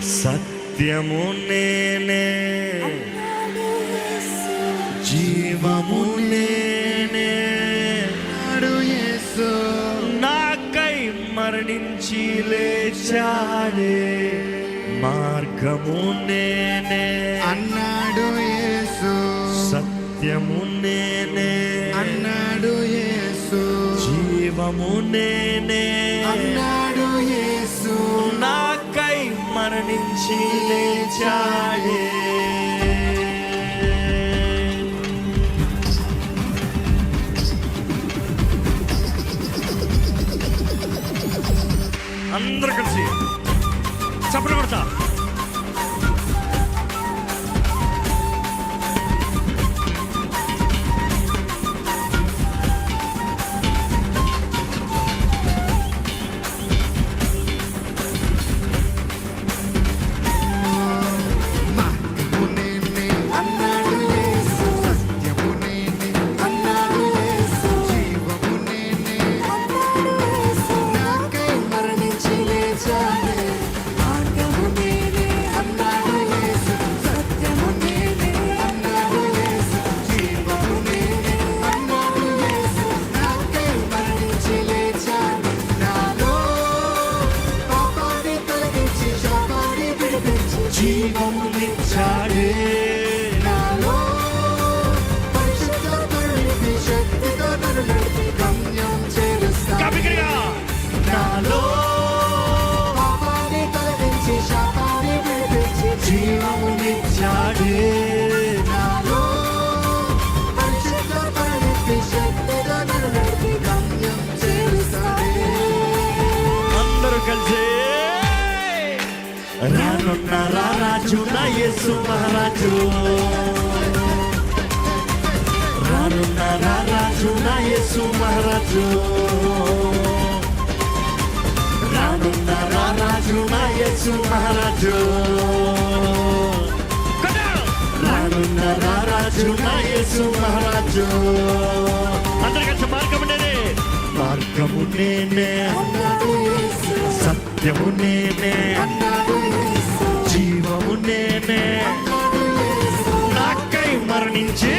సత్యము నేనే, జీవము నేనే, యేసు నాకై మరణించి లేచాడే, మార్గము నేనే అన్నాడు యేసు, సత్యము నేనే అన్నాడు యేసు, జీవము నేనే అన్నాడు యేసు, నాకై మరణించి లేచాడే. అందరూ కలిసి చప్పట్లు కొడతా. జీవమునిచ్చాడే, నాలో పరిశుద్ధాత్మని శక్తితో నన్ను నడిపి గమ్యం చేరుస్తాడు. నాలో పాపాన్ని తొలగించి శాపాన్ని విడిపించి జీవమునిచ్చాడే, నాలో పరిశుద్ధాత్మని శక్తితో నన్ను నడిపి గమ్యం చేరుస్తాడు. అందరూ కలిసి రానున్న రారాజు నా యేసు మహారాజు, రానున్న రారాజు నా యేసు మహారాజు, రానున్న రారాజు నా యేసు మహారాజు, రానున్న రారాజు నా యేసు మహారాజు. అందరూ కలిసి మార్గము నేనే, మార్గము నేనే, సత్యము నేనే, జీవము నేనే, నాకై మరణించి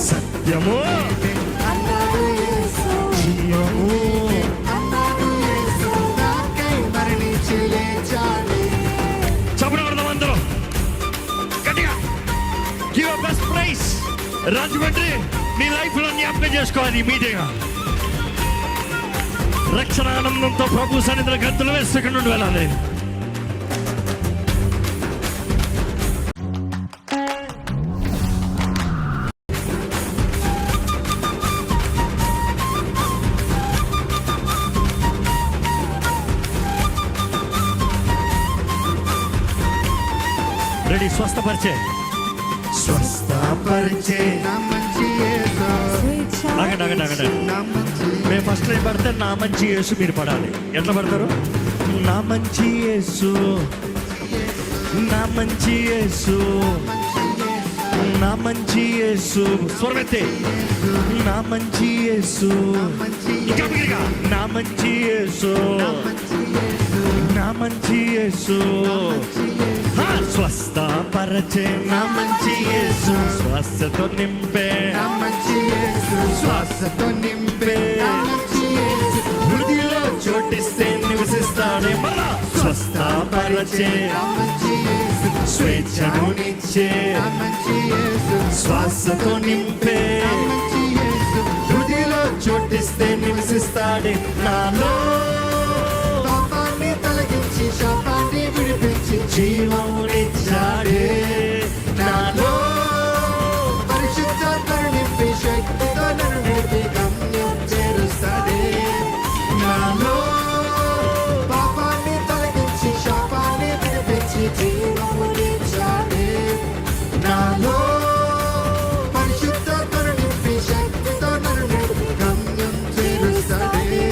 సత్యము జీవము. చప్పట్లు కొడదాం అందరూ గట్టిగా. Give a best prize. Rajahmundry నీ లైఫ్ లో జ్ఞాపకం చేసుకోవాలి. ఈ మీటింగ్ రక్షణ ఆనందంతో ప్రభు సన్నిధిలో గంతులు వేసి ఇక్కడ నుండి వెళ్ళాలి. రెడీ? స్వస్థపరిచే, స్వస్థపరిచే. ఆగండి ఆగండి ఆగండి. మేము ఫస్ట్ లైన్ పడితే నా మంచి యేసు మీరు పడాలి. ఎట్లా పడతారు? నా మంచి యేసు, నా మంచి యేసు, నా మంచి యేసు. స్వరమెత్తే. నా మంచి యేసు, నా మంచి యేసు, నా మంచి యేసు, స్వస్థపరచే నా మంచి యేసు, స్వస్థతో నింపే, శ్వాసతో నింపే, హృదయలో చోటిస్తే నివసిస్తాడే. మళ్ళా స్వస్థపరచే, స్వేచ్ఛనునిచ్చే, శ్వాసతో నింపే, హృదయలో చోటిస్తే నివసిస్తాడే. నాలో పాపాన్ని తొలగించి శాపాన్ని విడిపించి జీవమునిచ్చాడే, నాలో పరిశుద్ధాత్మను నింపి శక్తితో నన్ను నడిపి గమ్యం చేరుస్తాడే. నాలో పాపాన్ని తొలగించి శాపాన్ని విడిపించి జీవమునిచ్చాడే. నాలో పరిశుద్ధాత్మను నింపి శక్తితో నన్ను నడిపి గమ్యం చేరుస్తాడే.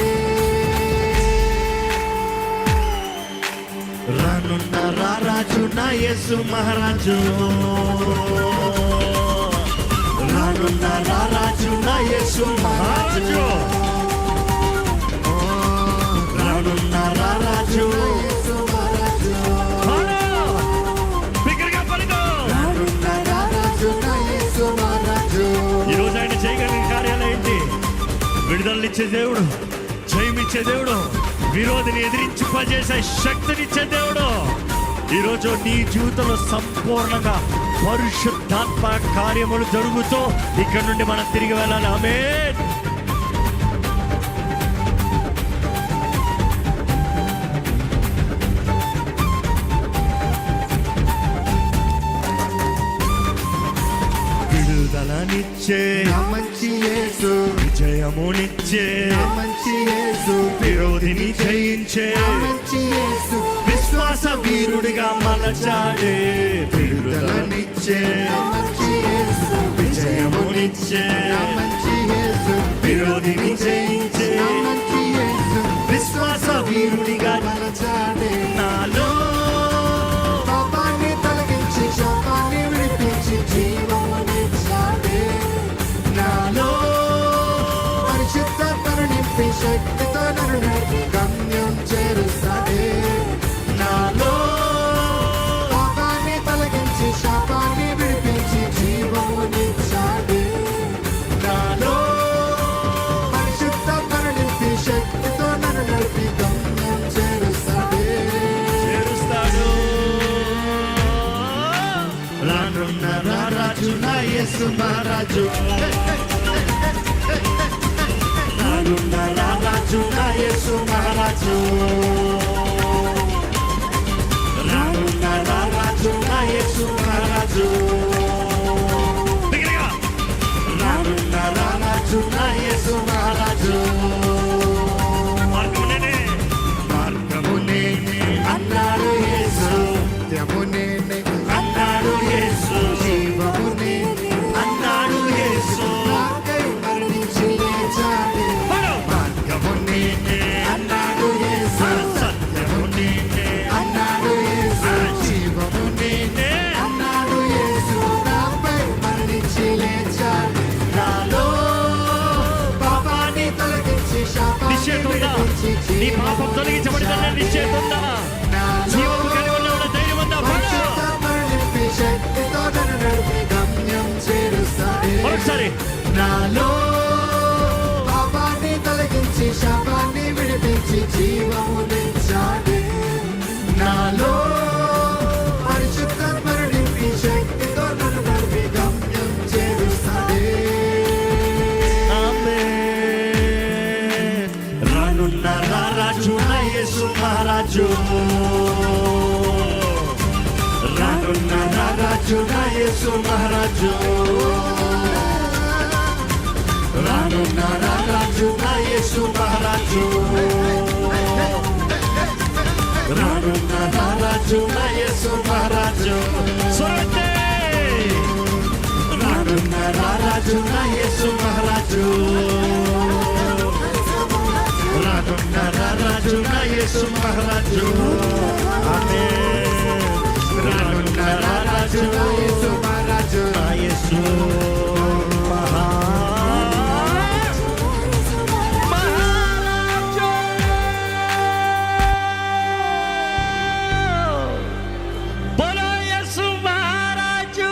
రానున్న రారాజు నా యేసు మహారాజు, రానున్న రారాజు నా యేసు మహారాజు, విడుదలనిచ్చే దేవుడు, జయమిచ్చే దేవుడు, విరోధిని ఎదిరించుపజేసే శక్తినిచ్చే దేవుడు. ఈరోజు నీ జీవితంలో సంపూర్ణంగా పరిశుద్ధాత్మ కార్యములు జరుగుతూ ఇక్కడ నుండి మనం తిరిగి వెళ్ళాలి. ఆమేన్. విడుదలనిచ్చే నా మంచి యేసు, విజయమునిచ్చే నా మంచి యేసు, విరోధిని జయించే నా మంచి యేసు, విశ్వాస వీరుడిగా మలచాడే. విడుదలనిచ్చే నా మంచి యేసు, విజయమునిచ్చే నా మంచి యేసు, విరోధిని జయించే నా మంచి యేసు, విశ్వాస వీరుడిగా మలచాడే. నాలో పాపాన్ని తొలగించి శాపాన్ని విడిపించి జీవమునిచ్చాడే. నాలో పరిశుద్ధాత్మను నింపి శక్తితో నన్ను నడిపి గమ్యం చేరుస్తాడే. నాలో పాపాన్ని తొలగించి శాపాన్ని విడిపించి జీవమునిచ్చాడే. నాలో పరిశుద్ధాత్మను నింపి శక్తితో నన్ను నడిపి గమ్యం చేరుస్తాడే. చేరుస్తాడు. రానున్న రారాజు నా యేసు మహారాజు, రానున్న రారాజు నా యేసు మహారాజు, రానున్న రారాజు నా యేసు మహారాజు, దగ్గరగా. రానున్న రారాజు నా యేసు మహారాజు. మార్గము నేనే, మార్గము నేనే అన్నాడు యేసు, సత్యము నేనే, అన్నాడు యేసు, జీవము నేనే, అన్నాడు యేసు. నాకై మరణించి లేచాడే. మార్గము నేనే అన్నాడు యేసు, సత్యము నేనే అన్నాడు యేసు, జీవము నేనే, అన్నాడు యేసు, నాపై మరణించి లేచాడే. నాలో పాపాన్ని తొలగించి శాపాన్ని నిశ్చయతుందా? విడిపించి నీ పాపం తొలగించబడిందనే నిశ్చయతుందా? జీవము కలిగి ఉన్న ధైర్యం ఉందా? పరిశుద్ధాత్మను నింపి శక్తితో నన్ను నడిపి గమ్యం చేరుస్తాడే. మరొకసారి నాలో పాపాన్ని తొలగించి శాపాన్ని విడిపించి జీవమునిచ్చాడే. నాలో పరిశుద్ధాత్మను నింపి శక్తితో నన్ను నడిపి గమ్యం చేరుస్తాడే. ఆమేన్. రానున్న రారాజు నా యేసు మహారాజు, రానున్న రారాజు నా యేసు మహారాజు, రానున్న రారాజు నా యేసు మహారాజు, రానున్న రారాజు నా యేసు మహారాజు. స్వరతే. రానున్న రారాజు నా యేసు మహారాజు, రానున్న రారాజు నా యేసు మహారాజు. ఆమేన్. రానున్న రారాజు నా యేసు